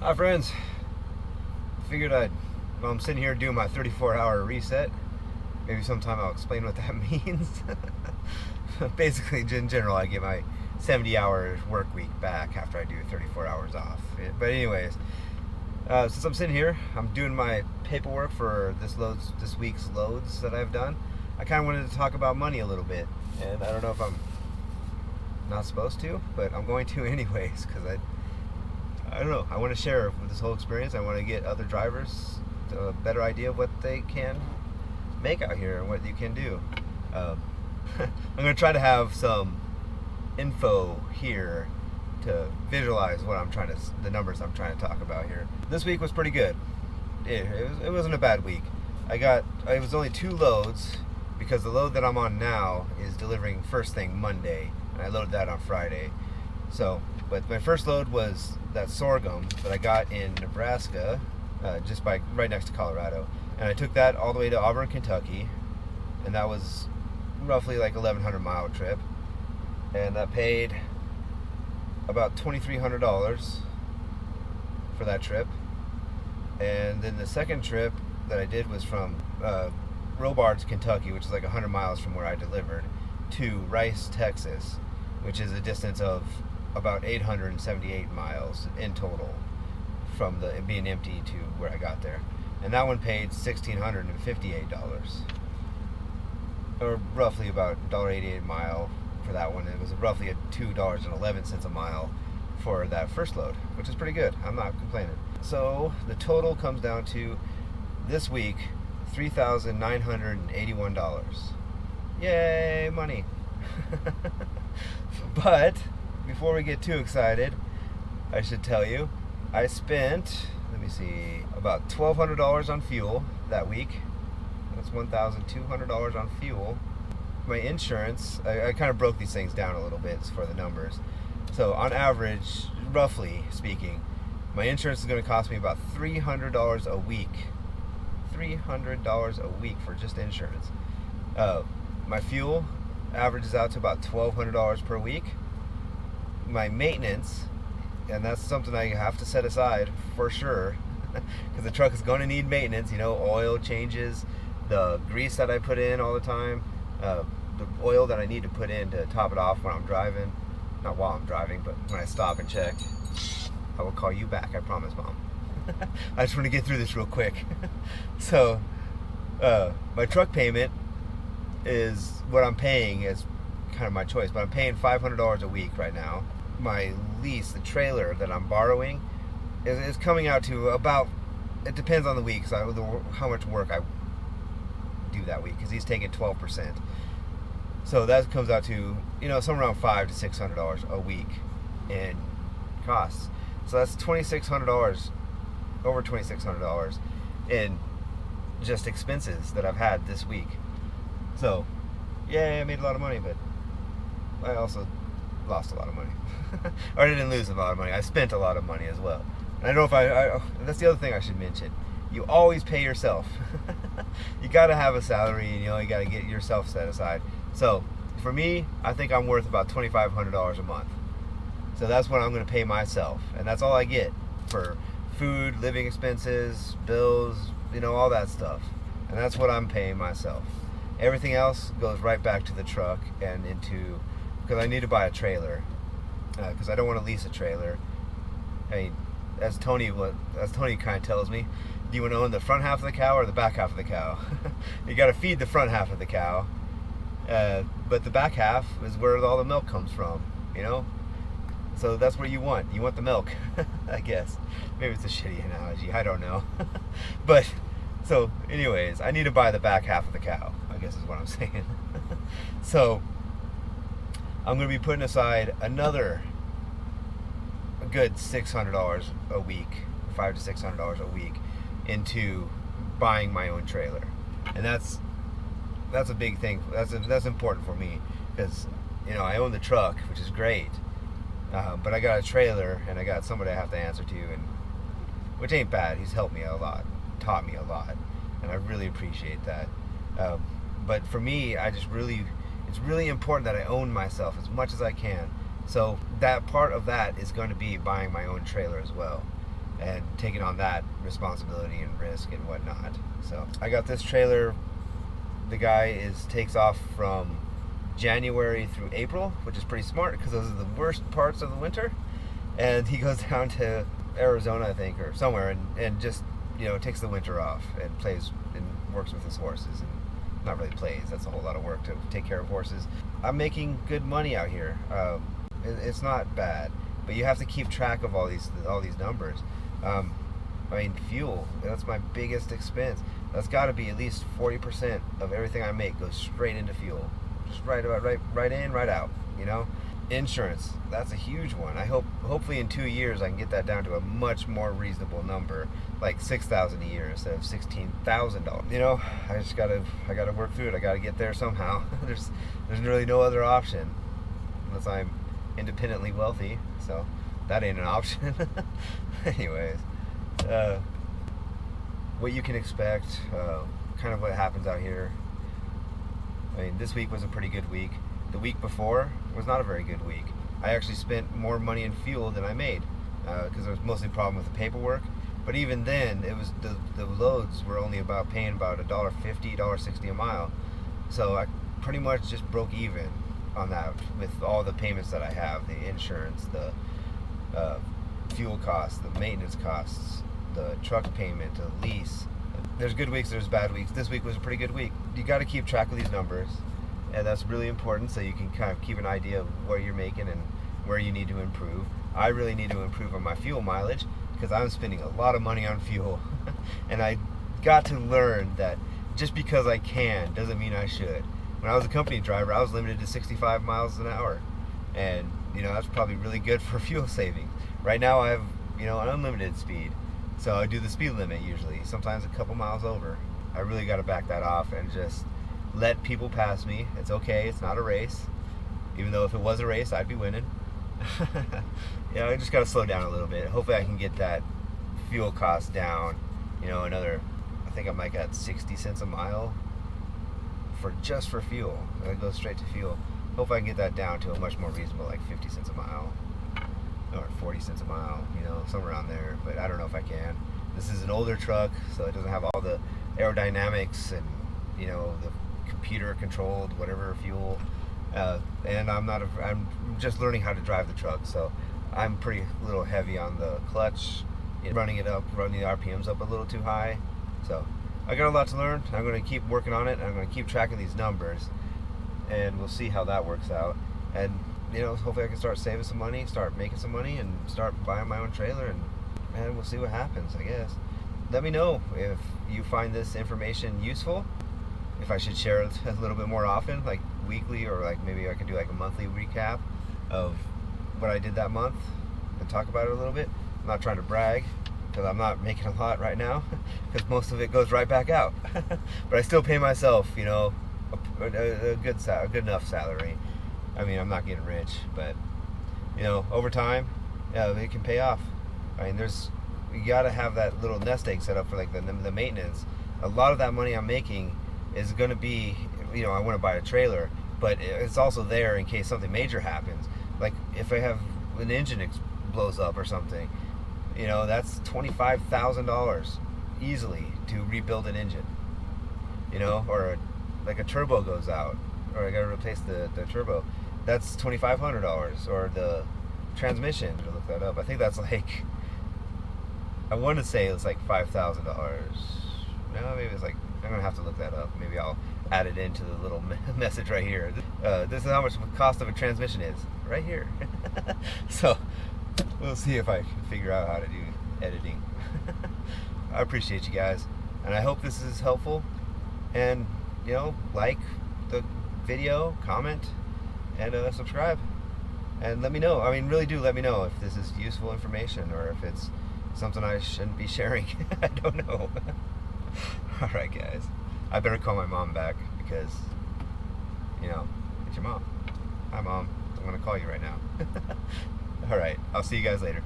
Hi friends, figured I'm sitting here doing my 34-hour reset. Maybe sometime I'll explain what that means. Basically, in general, I get my 70-hour work week back after I do 34 hours off. But anyways, since I'm sitting here, I'm doing my paperwork for this week's loads that I've done. I kind of wanted to talk about money a little bit, and I don't know if I'm not supposed to, but I'm going to anyways, because I don't know. I want to share with this whole experience. I want to get other drivers a better idea of what they can make out here and what you can do. I'm going to try to have some info here to visualize the numbers I'm trying to talk about here. This week was pretty good. It wasn't a bad week. It was only 2 loads because the load that I'm on now is delivering first thing Monday, and I loaded that on Friday. But my first load was that sorghum that I got in Nebraska, right next to Colorado, and I took that all the way to Auburn, Kentucky, and that was roughly like 1,100 mile trip, and that paid about $2,300 for that trip. And then the second trip that I did was from Robards, Kentucky, which is like 100 miles from where I delivered, to Rice, Texas, which is a distance of about 878 miles in total from being empty to where I got there. And that one paid $1,658, or roughly about $1.88 a mile for that one. It was roughly at $2.11 a mile for that first load, which is pretty good. I'm not complaining. So the total comes down to this week $3,981. Yay, money. But before we get too excited, I should tell you, I spent, about $1,200 on fuel that week. That's $1,200 on fuel. My insurance, I kind of broke these things down a little bit for the numbers. So on average, roughly speaking, my insurance is going to cost me about $300 a week. $300 a week for just insurance. My fuel averages out to about $1,200 per week. My maintenance, and that's something I have to set aside for sure, because the truck is going to need maintenance. Oil changes, the grease that I put in all the time, the oil that I need to put in to top it off when I'm driving. Not while I'm driving, but when I stop and check. I will call you back, I promise, Mom. I just want to get through this real quick. So, my truck payment is what I'm paying, is kind of my choice, but I'm paying $500 a week right now. My lease, the trailer that I'm borrowing, is coming out to about, it depends on the week, how much work I do that week, because he's taking 12%. So that comes out to, somewhere around $500 to $600 a week in costs. So that's $2,600, over $2,600 in just expenses that I've had this week. So, yeah, I made a lot of money, but I also lost a lot of money. Or I didn't lose a lot of money. I spent a lot of money as well. And I don't know if that's the other thing I should mention. You always pay yourself. You got to have a salary, and you got to get yourself set aside. So, for me, I think I'm worth about $2,500 a month. So that's what I'm going to pay myself. And that's all I get for food, living expenses, bills, all that stuff. And that's what I'm paying myself. Everything else goes right back to the truck and because I need to buy a trailer, because I don't want to lease a trailer. I mean, as Tony kind of tells me, do you want to own the front half of the cow or the back half of the cow? You got to feed the front half of the cow, but the back half is where all the milk comes from, So that's what you want. You want the milk, I guess. Maybe it's a shitty analogy. I don't know. But, so, anyways, I need to buy the back half of the cow, I guess is what I'm saying. So, I'm going to be putting aside a good $600 a week, $500 to $600 a week, into buying my own trailer. And that's a big thing. That's important for me, because, I own the truck, which is great. But I got a trailer, and I got somebody I have to answer to, which ain't bad. He's helped me a lot, taught me a lot, and I really appreciate that. But for me, it's really important that I own myself as much as I can. So that part of that is going to be buying my own trailer as well. and taking on that responsibility and risk and whatnot. So I got this trailer. The guy takes off from January through April, which is pretty smart because those are the worst parts of the winter. And he goes down to Arizona, I think, or somewhere, and just takes the winter off and plays and works with his horses, and not really plays. That's a whole lot of work to take care of horses. I'm making good money out here. It's not bad, but you have to keep track of all these numbers. I mean, fuel, that's my biggest expense. That's got to be at least 40% of everything I make goes straight into fuel. Just right in, right out, Insurance, that's a huge one. Hopefully in 2 years I can get that down to a much more reasonable number, like $6,000 a year instead of $16,000. I gotta work through it. I gotta get there somehow. There's really no other option unless I'm independently wealthy, so that ain't an option. Anyways, what you can expect, kind of what happens out here. I mean, this week was a pretty good week. The week before was not a very good week. I actually spent more money in fuel than I made because there was mostly a problem with the paperwork. But even then, it was the loads were only paying about $1.50, $1.60 a mile. So I pretty much just broke even on that with all the payments that I have, the insurance, the fuel costs, the maintenance costs, the truck payment, the lease. There's good weeks, there's bad weeks. This week was a pretty good week. You got to keep track of these numbers, and that's really important so you can kind of keep an idea of what you're making and where you need to improve. I really need to improve on my fuel mileage because I'm spending a lot of money on fuel. And I got to learn that just because I can doesn't mean I should. When I was a company driver, I was limited to 65 miles an hour, and that's probably really good for fuel saving. Right now I have an unlimited speed, so I do the speed limit usually, sometimes a couple miles over. I really got to back that off and just let people pass me. It's okay, it's not a race, even though if it was a race I'd be winning. I just got to slow down a little bit. Hopefully I can get that fuel cost down, another, I think I'm like at 60 cents a mile just for fuel. It goes straight to fuel. Hopefully I can get that down to a much more reasonable, like 50 cents a mile or 40 cents a mile, somewhere around there. But I don't know if I can. This is an older truck, so it doesn't have all the aerodynamics and the computer controlled whatever fuel. And I'm just learning how to drive the truck, so I'm pretty little heavy on the clutch, running the RPMs up a little too high. So I got a lot to learn. I'm going to keep working on it. I'm going to keep tracking these numbers, and we'll see how that works out. And hopefully I can start saving some money, start making some money, and start buying my own trailer, and we'll see what happens, I guess. Let me know if you find this information useful, if I should share it a little bit more often, like weekly, or like maybe I can do like a monthly recap of what I did that month and talk about it a little bit. I'm not trying to brag because I'm not making a lot right now because most of it goes right back out. But I still pay myself, a good enough salary. I mean, I'm not getting rich, but over time, it can pay off. I mean, you gotta have that little nest egg set up for like the maintenance. A lot of that money I'm making is going to be, I want to buy a trailer, but it's also there in case something major happens. Like if I have an engine blows up or something, that's $25,000 easily to rebuild an engine. Or like a turbo goes out, or I got to replace the turbo. That's $2,500, or the transmission. To look that up, I think that's like, I want to say it's like $5,000. No, maybe it's like, I'm gonna have to look that up. Maybe I'll add it into the little message right here. This is how much the cost of a transmission is, right here. So we'll see if I can figure out how to do editing. I appreciate you guys, and I hope this is helpful. And like the video, comment, and subscribe, and let me know. I mean, really do let me know if this is useful information or if it's something I shouldn't be sharing. I don't know. Alright guys, I better call my mom back because, it's your mom. Hi Mom, I'm going to call you right now. Alright, I'll see you guys later.